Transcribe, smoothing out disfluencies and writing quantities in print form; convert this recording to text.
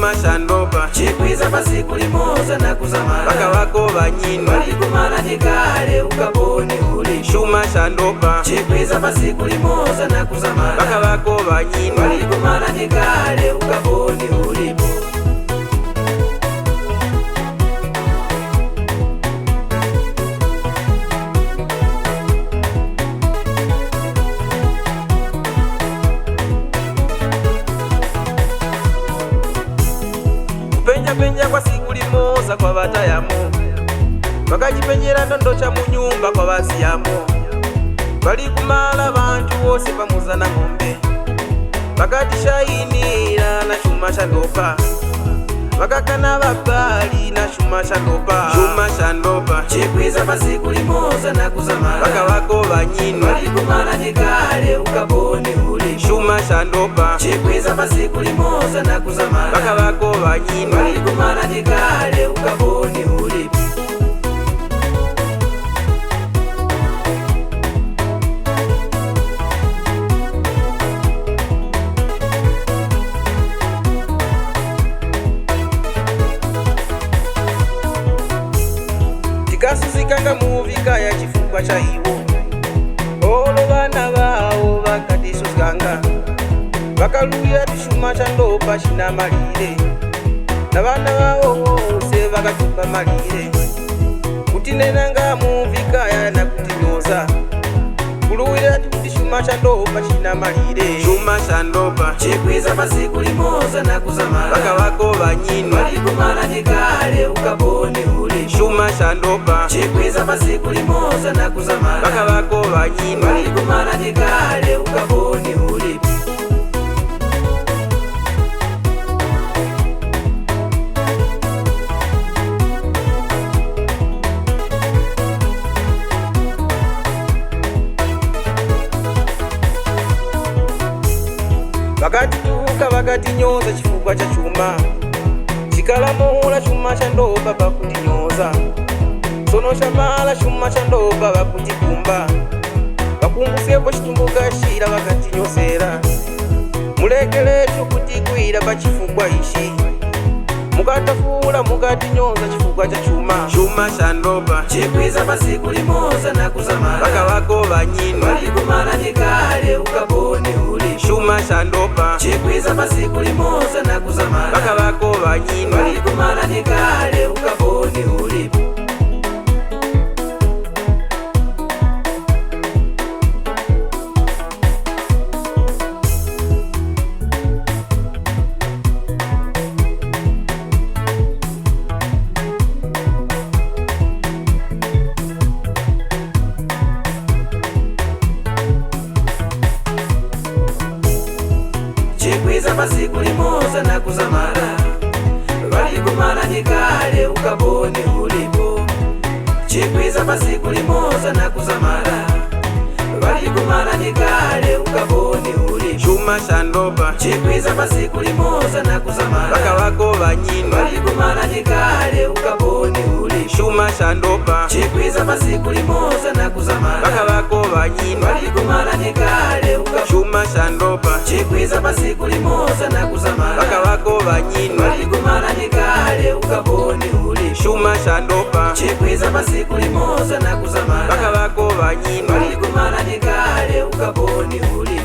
Shuma shandopa chikwiza pasiku limoza na kuzamala baka wako banyino walikumala nikale ukaponi ulipo. Shuma shandopa chikwiza pasiku limoza na kuzamala baka wako banyino walikumala nikale ukaponi ulipo. Penja kwa siku limoza kwa batayamo bakachipenyera ndondo cha munyumba kwa basiyamo balikumala bantu bose bamuzana ng'ombe bakatishayinira na shuma shandopa bakakana babali na shuma shandopa. Shuma shandopa chikwiza pasiku limoza na kuzamala baka wako banyino walikumala nikale ukaponi ulipo. Shuma shandopa chikwiza pasiku limoza na kuzamala baka wako banyino walikumala nikale ukaponi ulipo. Kasusikanga muvika ya chifukwa cha iwo olo bana bawo bakatisusukanga bakaluya tishuma shandopa shina malire na bana bawo bose bakatupa malire kutinenanga muvika ya na kutinyoza kuluya tishuma shandopa shina malire. Shuma shandopa chikwiza pasiku limoza na kuzamala baka wako banyino walikumala nikale ukaponi ulipo. Shuma shandopa chikwiza pasiku limoza na kuzamala baka wako banyino walikumala nikale ukaponi ulipo. bakatituka bakatinyoza chifukwa cha chuma chikalamula shuma shandopa bakutinyoza sono shamala shuma shandopa bakutikumba bakumbusepo chitumbuka shira bakatinyozera mulekeletu kutikwira pachifukwa ishi mukatafula mukatinyoza chifukwa cha chuma. Shuma shandopa chikwiza pasiku limoza na kuzamala baka wako banyino walikumala nikale ukaponi ulipo. Shuma shandopa chikwiza pasiku limoza na kuzamala baka wako banyino walikumala nikale ukaponi ulipo. chikwiza pasiku limoza na kuzamala walikumala nikale ukaponi ulipo. chikwiza pasiku limoza na kuzamala walikumala nikale ukaponi ulipo. Shuma shandopa chikwiza pasiku limoza na kuzamala baka wako banyino walikumala nikale ukaponi ulipo. Shuma shandopa chikwiza pasiku limoza na kuzamala baka wako banyino walikumala nikale ukaponi. Shuma shandopa chikwiza pasiku limoza na kuzamala baka wako banyino walikumala nikale ukaponi ulipo. Shuma shandopa chikwiza pasiku limoza na kuzamala baka wako banyino walikumala nikale ukaponi ulipo.